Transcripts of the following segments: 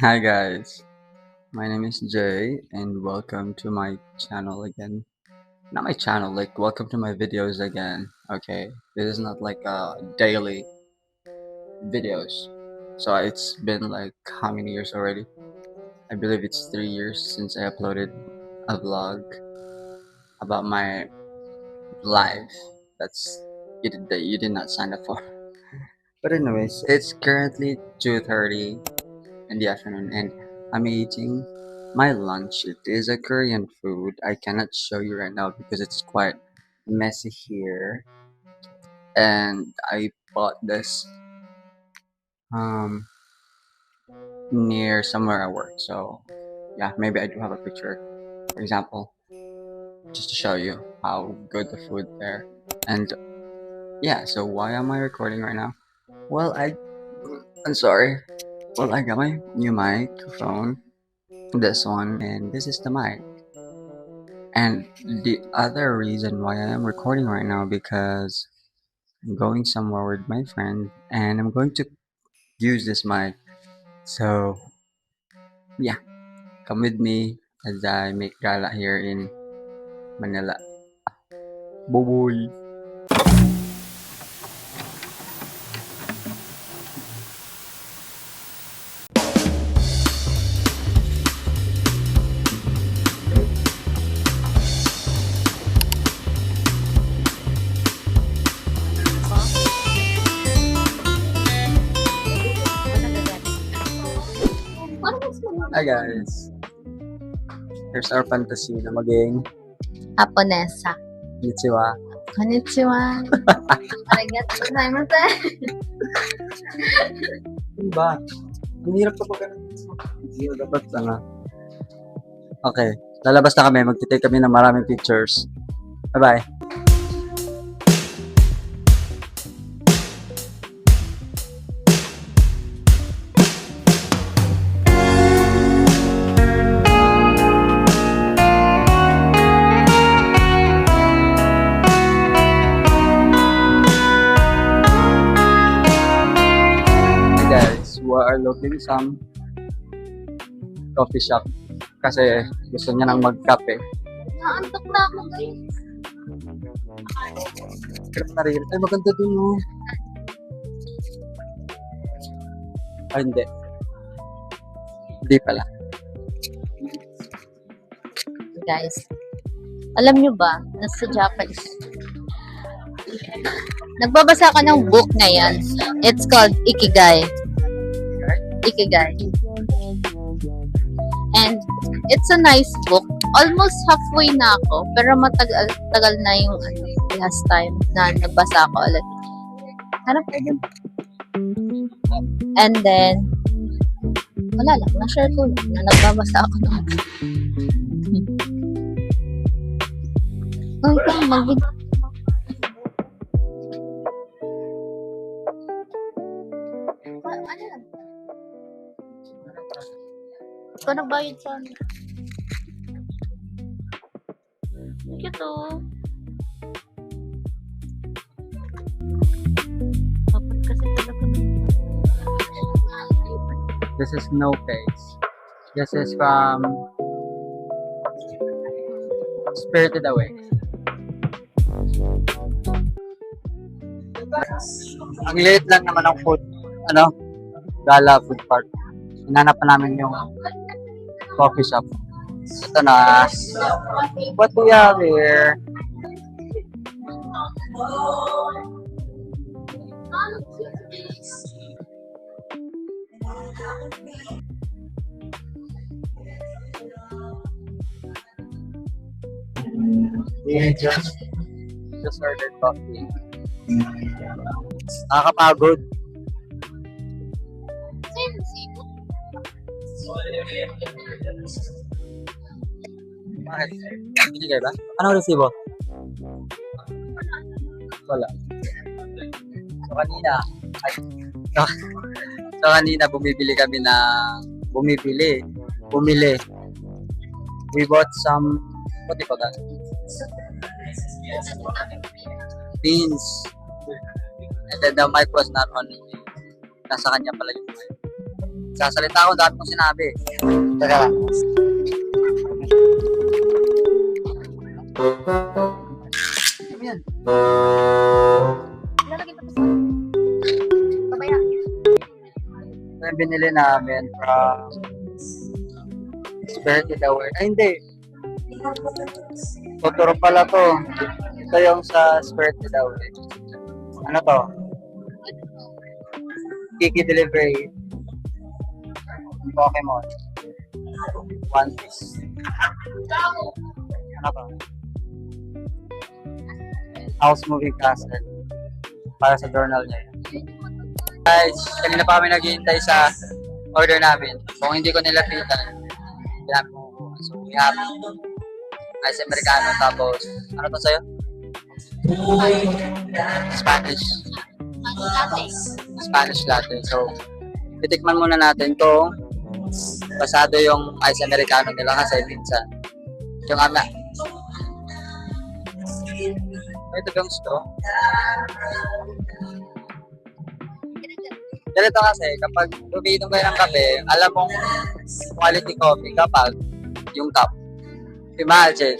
Hi guys, my name is Jay and welcome to my channel again. Not my channel, like welcome to my videos again. Okay, this is not like daily videos. So it's been like how many years already? I believe it's 3 years since I uploaded a vlog about my life. That's that you did not sign up for. But anyways, it's currently 2:30 in the afternoon and I'm eating my lunch. It is a Korean food. I cannot show you right now because it's quite messy here. And I bought this um near somewhere I work. So yeah, maybe I do have a picture, for example, just to show you how good the food there. And yeah, so why am I recording right now? Well, I'm sorry. Well, I got my new microphone, this one, and this is the mic. And the other reason why I am recording right now because I'm going somewhere with my friend and I'm going to use this mic. So yeah, come with me as I make gala here in Manila. Boy. Hi guys. Here's our fantasy na maging Japonesa. Konnichiwa. Konnichiwa. Arigatou gozaimasu. Diba? Ang hirap kapag hindi mo dapat Okay, lalabas na kami. Magtitake kami ng maraming pictures. Bye-bye. Guys, we are looking some coffee shop kasi gusto niya nang magkape. Naantok na ako guys. Hirap na rin. Ay, maganda dun, no? Ay, hindi. Hindi pala. Guys, alam nyo ba, nasa Japanese, nagbabasa ka ng book ngayon. It's called Ikigai. Ikigai. And it's a nice book. Almost halfway na ako, pero matagal na yung last time na nagbasa ako ulit. Hanap ko din. And then, wala lang, na-share ko lang na nagbabasa ako ng book. Oh, ito, ano yan? Ikaw nagbayad sa ano? Cute oh. Dapat kasi talaga This is No Face. This is from Spirited Away. Ang liit lang naman ng food, Gala Food Park. Hinanap pa namin yung coffee shop. Ito na. What do we have here? We just ordered coffee. Nakakapagod. Bakit? Binigay ba? Anong resibo? Wala. So kanina, bumili. We bought some, what do you call that? Beans. And then the mic was not on. Nasa kanya pala yung mic. Sasalita ako, dami kong sinabi. Teka lang. Ano yan? Lalagay ko sa babaya. Ito yung binili namin from Spirited Aware. Ay, hindi. Totoro pala to. Ito yung sa Spirited Aware. Ano to? Kiki Delivery. Pokemon. One Piece. Ano to? House Moving Castle. Para sa journal niya. Guys, kanina pa kami naghihintay sa order namin. Kung hindi ko nilapitan, hindi namin makukuha. So, we have ice americano, tapos, ano to sa'yo? Spanish. Spanish latte. So, titikman muna natin kung pasado yung ice americano nila kasi minsan. Yung ama. Ito yung straw. Ganito kasi, kapag umiinom kayo ng kape, alam mong quality coffee kapag yung cup. Imagine,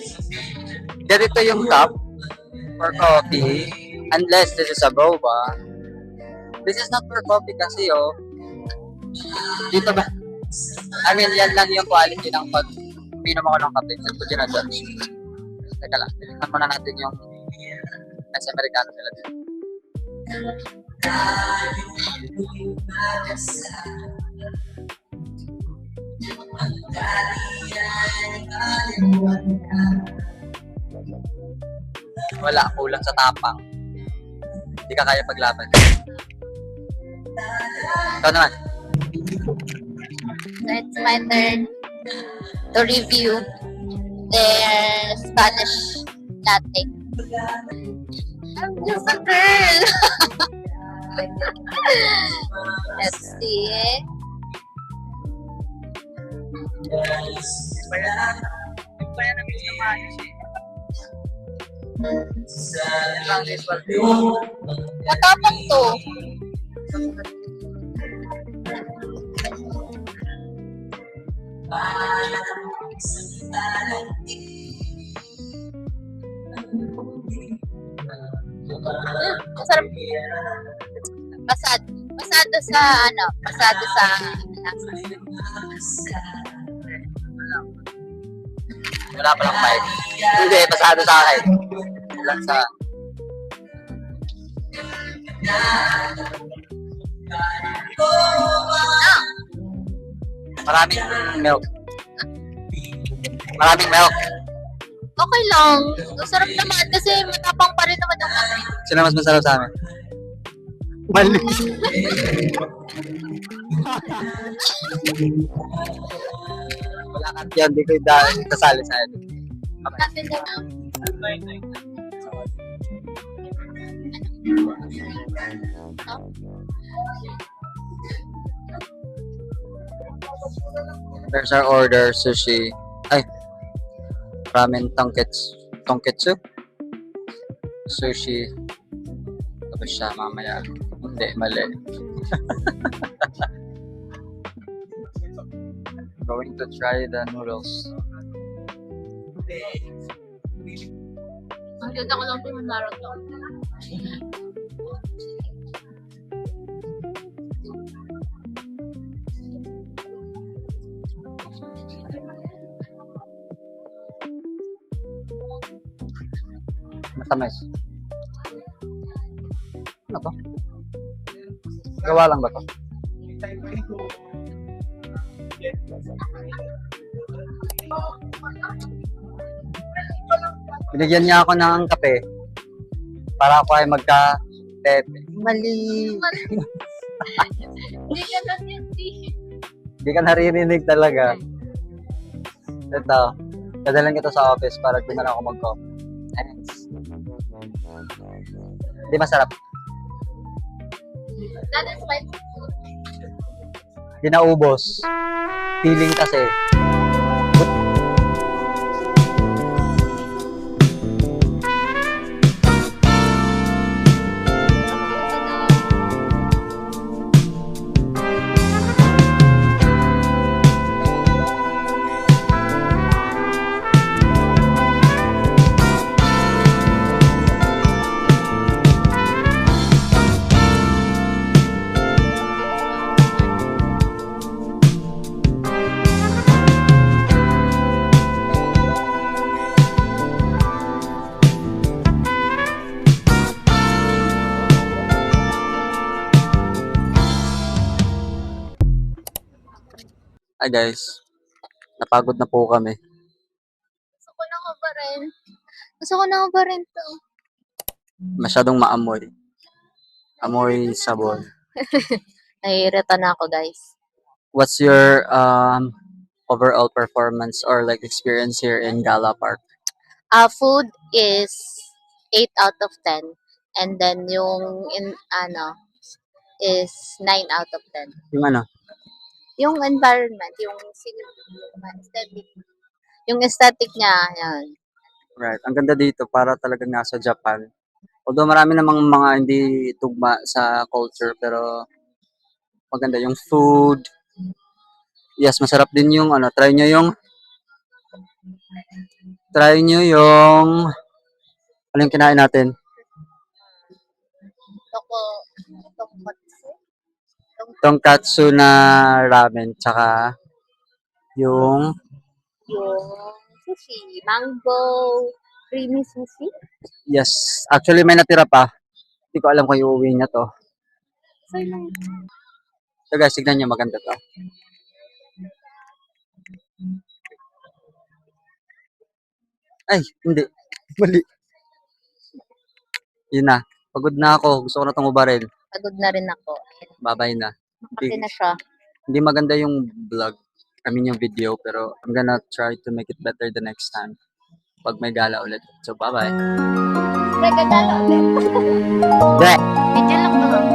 ganito yung cup for coffee, unless this is a boba. This is not for coffee kasi, oh. Dito ba? I mean, yan lang yung quality ng pag umiinom ako ng kape. Saan ko ginadjudge? Teka lang, tingnan muna natin yung ice americano nila dito. Wala, kulang sa tapang. Hindi ka kaya paglaban. Ikaw naman. So it's my turn to review their Spanish latte. I'm just a girl. Let's see. Matapang to. Masarap. Pasado sa ano, pasado sa Wala palang fight. Hindi, pasado sa akin. Lang sa... Maraming milk. Maraming milk. Okay lang. Masarap naman kasi matapang pa rin naman yung kape. Sino mas masarap sa amin? Mali. Wala ka yan, di ko kasali sa akin. Natin na lang. There's our order, sushi. Ay, ramen tonketsu. Sushi. Tapos siya mamaya. Hindi, mali. Going to try the noodles. Ang ganda ko lang ito yung Naruto. Matamis. Ano to? Gawa lang ba to? Binigyan niya ako ng kape para ako ay magka-pepe. Mali! Hindi ka lang yun, Hindi ka naririnig talaga. Ito, kadalan kita sa office para di man ako mag-coffee. Thanks. Hindi masarap. That is my Di naubos. Feeling kasi. Hi guys, napagod na po kami. Gusto ko na ko ba rin? Gusto ko na ko ba rin to? Masyadong maamoy. Amoy sabon. Naiirita na ako, guys. What's your overall performance or like experience here in Gala Park? Food is 8 out of 10. And then yung is 9 out of 10. Yung ano? Yung environment, yung aesthetic. Yung aesthetic niya, yan. Right. Ang ganda dito para talagang nasa Japan. Although marami namang mga hindi tugma sa culture pero maganda yung food. Yes, masarap din yung ano, try nyo yung ano yung kinain natin? Tonkotsu. Tonkatsu na ramen tsaka yung Yung sushi. Mango. Creamy sushi. yes, actually may natira pa. Hindi ko alam kung iuwi niya to. So guys, tignan nyo, maganda to. Ay, hindi. Mali. Yun na. Pagod na ako. Gusto ko na itong ubarin. Pagod na rin ako. Bye-bye na. Makati na siya. Hindi maganda yung vlog. Yung video. Pero I'm gonna try to make it better the next time. Pag may gala ulit. So, bye-bye. Nagagala ulit. Bye! Medyo lang to.